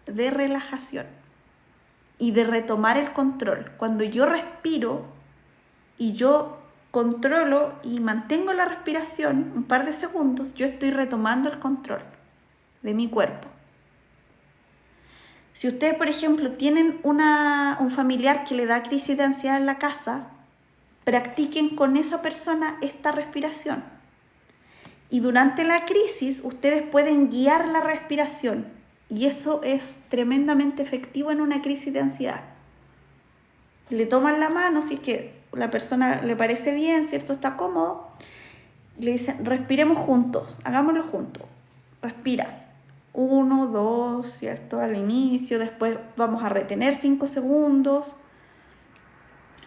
de relajación y de retomar el control. Cuando yo respiro y yo controlo y mantengo la respiración un par de segundos, yo estoy retomando el control de mi cuerpo. Si ustedes, por ejemplo, tienen un familiar que le da crisis de ansiedad en la casa, practiquen con esa persona esta respiración. Y durante la crisis, ustedes pueden guiar la respiración. Y eso es tremendamente efectivo en una crisis de ansiedad. Le toman la mano, si es que la persona le parece bien, ¿cierto? Está cómodo. Le dicen, respiremos juntos, hagámoslo juntos. Respira. 1, 2, ¿cierto? Al inicio, después vamos a retener 5 segundos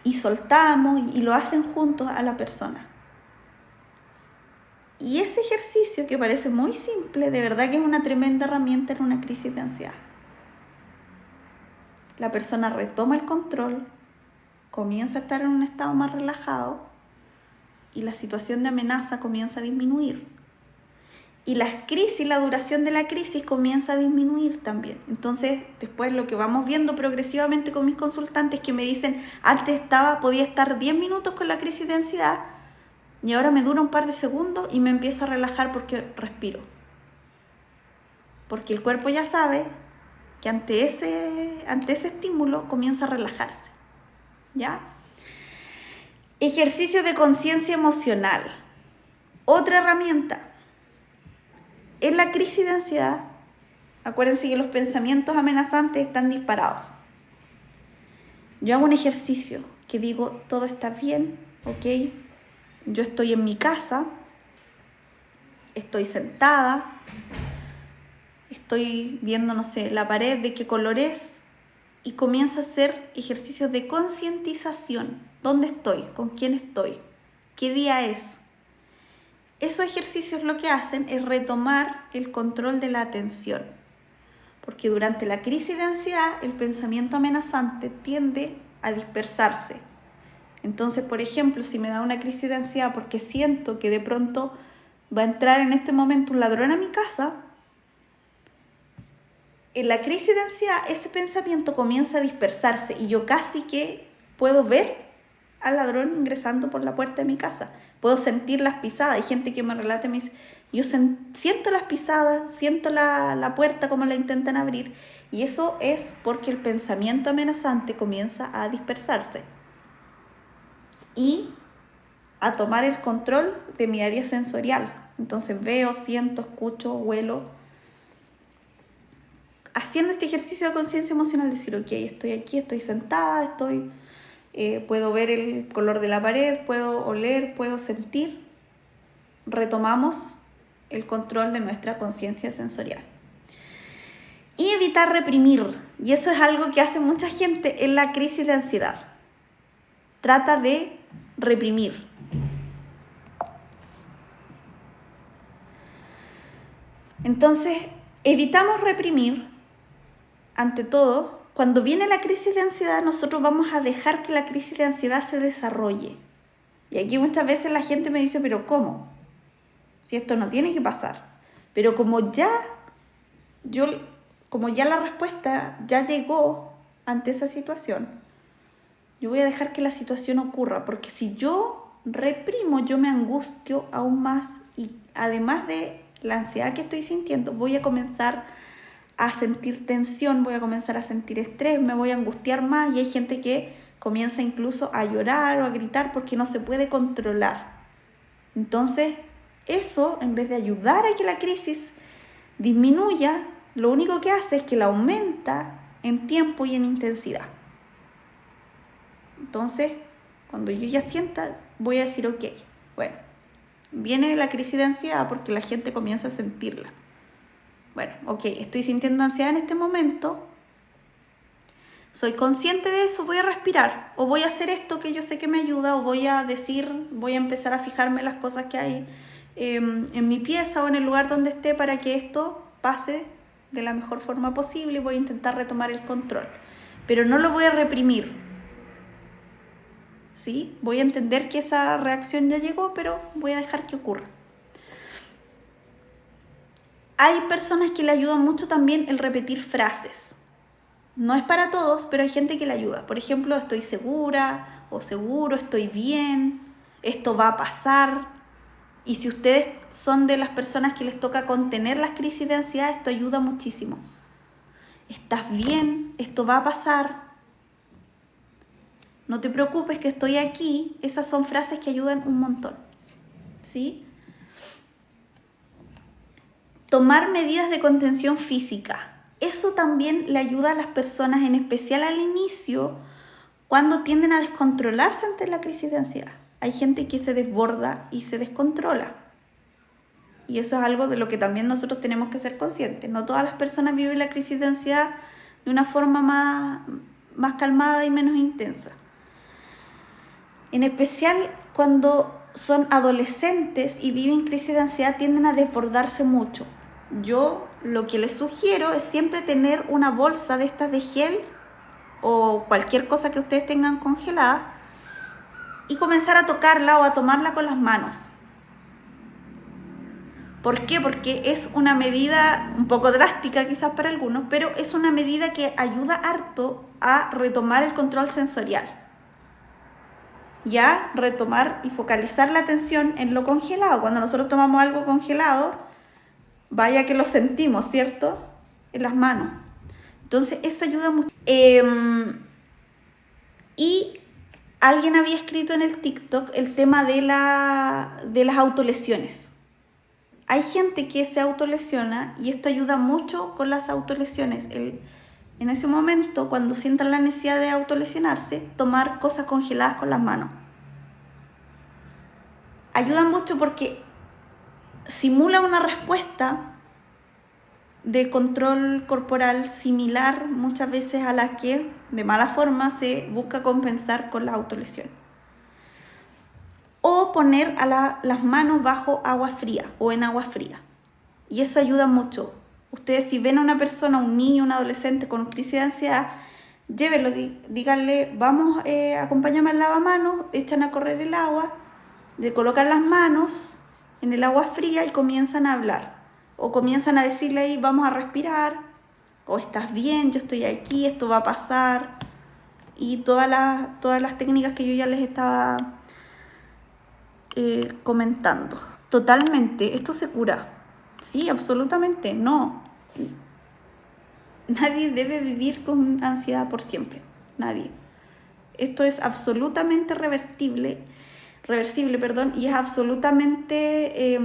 y soltamos y lo hacen juntos a la persona. Y ese ejercicio que parece muy simple, de verdad que es una tremenda herramienta en una crisis de ansiedad. La persona retoma el control, comienza a estar en un estado más relajado y la situación de amenaza comienza a disminuir. y las crisis, la duración de la crisis comienza a disminuir también. Entonces, después lo que vamos viendo progresivamente con mis consultantes que me dicen, antes podía estar 10 minutos con la crisis de ansiedad y ahora me dura un par de segundos y me empiezo a relajar porque respiro. Porque el cuerpo ya sabe que ante ese estímulo comienza a relajarse. ¿Ya? Ejercicio de conciencia emocional. Otra herramienta. En la crisis de ansiedad, acuérdense que los pensamientos amenazantes están disparados. Yo hago un ejercicio que digo, todo está bien, ¿ok? Yo estoy en mi casa, estoy sentada, estoy viendo, no sé, la pared de qué color es y comienzo a hacer ejercicios de concientización. ¿Dónde estoy? ¿Con quién estoy? ¿Qué día es? Esos ejercicios lo que hacen es retomar el control de la atención, porque durante la crisis de ansiedad el pensamiento amenazante tiende a dispersarse. Entonces, por ejemplo, si me da una crisis de ansiedad porque siento que de pronto va a entrar en este momento un ladrón a mi casa, en la crisis de ansiedad ese pensamiento comienza a dispersarse y yo casi que puedo ver al ladrón ingresando por la puerta de mi casa. Puedo sentir las pisadas. Hay gente que me relata y me dice, yo siento las pisadas, siento la puerta como la intentan abrir. Y eso es porque el pensamiento amenazante comienza a dispersarse y a tomar el control de mi área sensorial. Entonces veo, siento, escucho, huelo. Haciendo este ejercicio de conciencia emocional, decir, ok, estoy aquí, estoy sentada, puedo ver el color de la pared, puedo oler, puedo sentir. Retomamos el control de nuestra conciencia sensorial. Y evitar reprimir. Y eso es algo que hace mucha gente en la crisis de ansiedad. Trata de reprimir. Entonces, evitamos reprimir. Ante todo, cuando viene la crisis de ansiedad, nosotros vamos a dejar que la crisis de ansiedad se desarrolle. Y aquí muchas veces la gente me dice, ¿pero cómo? Si esto no tiene que pasar. Pero como ya la respuesta ya llegó ante esa situación, yo voy a dejar que la situación ocurra, porque si yo reprimo, yo me angustio aún más y además de la ansiedad que estoy sintiendo, voy a comenzar a sentir tensión, voy a comenzar a sentir estrés, me voy a angustiar más y hay gente que comienza incluso a llorar o a gritar porque no se puede controlar. Entonces, eso, en vez de ayudar a que la crisis disminuya, lo único que hace es que la aumenta en tiempo y en intensidad. Entonces, cuando yo ya sienta, voy a decir, ok, bueno, viene la crisis de ansiedad porque la gente comienza a sentirla. Bueno, ok, estoy sintiendo ansiedad en este momento, soy consciente de eso, voy a respirar, o voy a hacer esto que yo sé que me ayuda, o voy a empezar a fijarme en las cosas que hay en mi pieza o en el lugar donde esté para que esto pase de la mejor forma posible y voy a intentar retomar el control. Pero no lo voy a reprimir, ¿sí? Voy a entender que esa reacción ya llegó, pero voy a dejar que ocurra. Hay personas que le ayudan mucho también el repetir frases. No es para todos, pero hay gente que le ayuda. Por ejemplo, estoy segura o seguro, estoy bien, esto va a pasar. Y si ustedes son de las personas que les toca contener las crisis de ansiedad, esto ayuda muchísimo. Estás bien, esto va a pasar. No te preocupes que estoy aquí. Esas son frases que ayudan un montón, ¿sí? Tomar medidas de contención física. Eso también le ayuda a las personas, en especial al inicio, cuando tienden a descontrolarse ante la crisis de ansiedad. Hay gente que se desborda y se descontrola. Y eso es algo de lo que también nosotros tenemos que ser conscientes. No todas las personas viven la crisis de ansiedad de una forma más calmada y menos intensa. En especial cuando son adolescentes y viven crisis de ansiedad, tienden a desbordarse mucho. Yo lo que les sugiero es siempre tener una bolsa de estas de gel o cualquier cosa que ustedes tengan congelada y comenzar a tocarla o a tomarla con las manos. ¿Por qué? Porque es una medida un poco drástica quizás para algunos, pero es una medida que ayuda harto a retomar el control sensorial. Ya retomar y focalizar la atención en lo congelado. Cuando nosotros tomamos algo congelado, vaya que lo sentimos, ¿cierto? En las manos. Entonces eso ayuda mucho. Y alguien había escrito en el TikTok el tema de las autolesiones. Hay gente que se autolesiona y esto ayuda mucho con las autolesiones. En ese momento, cuando sientan la necesidad de autolesionarse, tomar cosas congeladas con las manos. Ayuda mucho porque simula una respuesta de control corporal similar muchas veces a la que de mala forma se busca compensar con la autolesión. O poner las manos bajo agua fría o en agua fría. Y eso ayuda mucho. Ustedes si ven a una persona, un niño, un adolescente con crisis de ansiedad, llévenlo, díganle, vamos, acompáñame al lavamanos, echan a correr el agua, le colocan las manos en el agua fría y comienzan a hablar. O comienzan a decirle ahí, vamos a respirar, o estás bien, yo estoy aquí, esto va a pasar. Y todas las técnicas que yo ya les estaba comentando. Totalmente, esto se cura. Sí, absolutamente, no. Nadie debe vivir con ansiedad por siempre, nadie. Esto es absolutamente reversible, y es absolutamente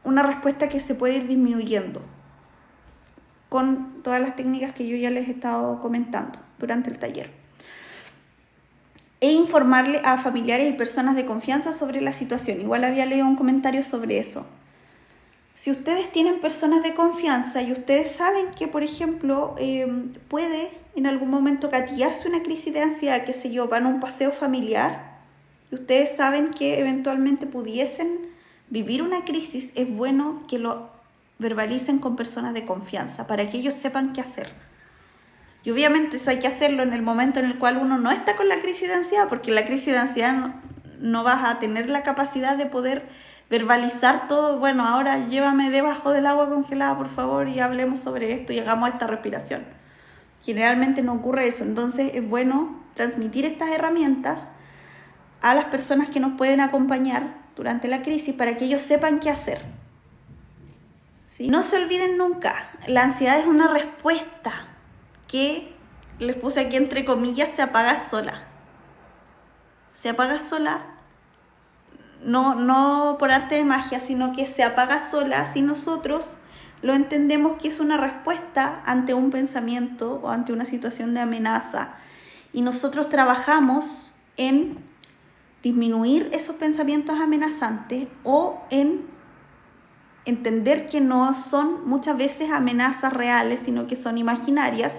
una respuesta que se puede ir disminuyendo con todas las técnicas que yo ya les he estado comentando durante el taller. E informarle a familiares y personas de confianza sobre la situación. Igual había leído un comentario sobre eso. Si ustedes tienen personas de confianza y ustedes saben que, por ejemplo, puede en algún momento gatillarse una crisis de ansiedad, qué sé yo, van a un paseo familiar y ustedes saben que eventualmente pudiesen vivir una crisis, es bueno que lo verbalicen con personas de confianza para que ellos sepan qué hacer. Y obviamente eso hay que hacerlo en el momento en el cual uno no está con la crisis de ansiedad, porque en la crisis de ansiedad no vas a tener la capacidad de poder verbalizar todo. Bueno, ahora llévame debajo del agua congelada, por favor, y hablemos sobre esto y hagamos esta respiración. Generalmente no ocurre eso, entonces es bueno transmitir estas herramientas a las personas que nos pueden acompañar durante la crisis para que ellos sepan qué hacer. ¿Sí? No se olviden nunca, la ansiedad es una respuesta que, les puse aquí entre comillas, se apaga sola. Se apaga sola, no por arte de magia, sino que se apaga sola si nosotros lo entendemos que es una respuesta ante un pensamiento o ante una situación de amenaza. Y nosotros trabajamos en disminuir esos pensamientos amenazantes o en entender que no son muchas veces amenazas reales, sino que son imaginarias.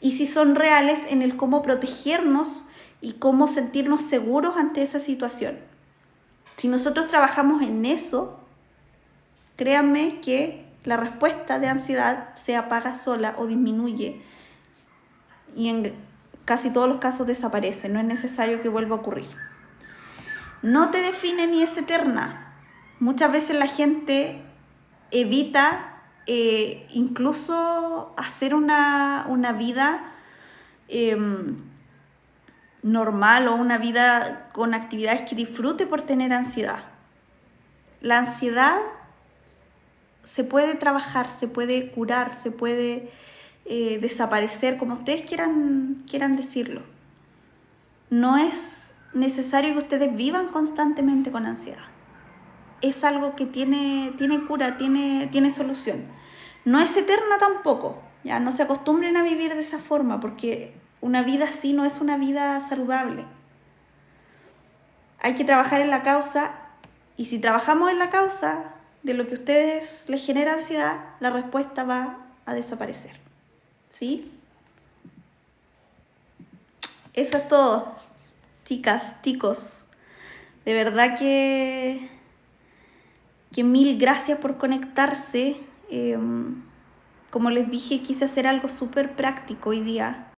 Y si son reales, en el cómo protegernos y cómo sentirnos seguros ante esa situación. Si nosotros trabajamos en eso, créanme que la respuesta de ansiedad se apaga sola o disminuye y en casi todos los casos desaparece, no es necesario que vuelva a ocurrir. No te define ni es eterna. Muchas veces la gente evita incluso hacer una vida normal o una vida con actividades que disfrute por tener ansiedad. La ansiedad se puede trabajar, se puede curar, se puede desaparecer, como ustedes quieran decirlo. No es necesario que ustedes vivan constantemente con ansiedad. Es algo que tiene cura, tiene solución. No es eterna tampoco, ya no se acostumbren a vivir de esa forma, porque una vida así no es una vida saludable. Hay que trabajar en la causa, y si trabajamos en la causa de lo que a ustedes les genera ansiedad, la respuesta va a desaparecer. ¿Sí? Eso es todo, chicas, chicos. De verdad que mil gracias por conectarse. Como les dije, quise hacer algo súper práctico hoy día.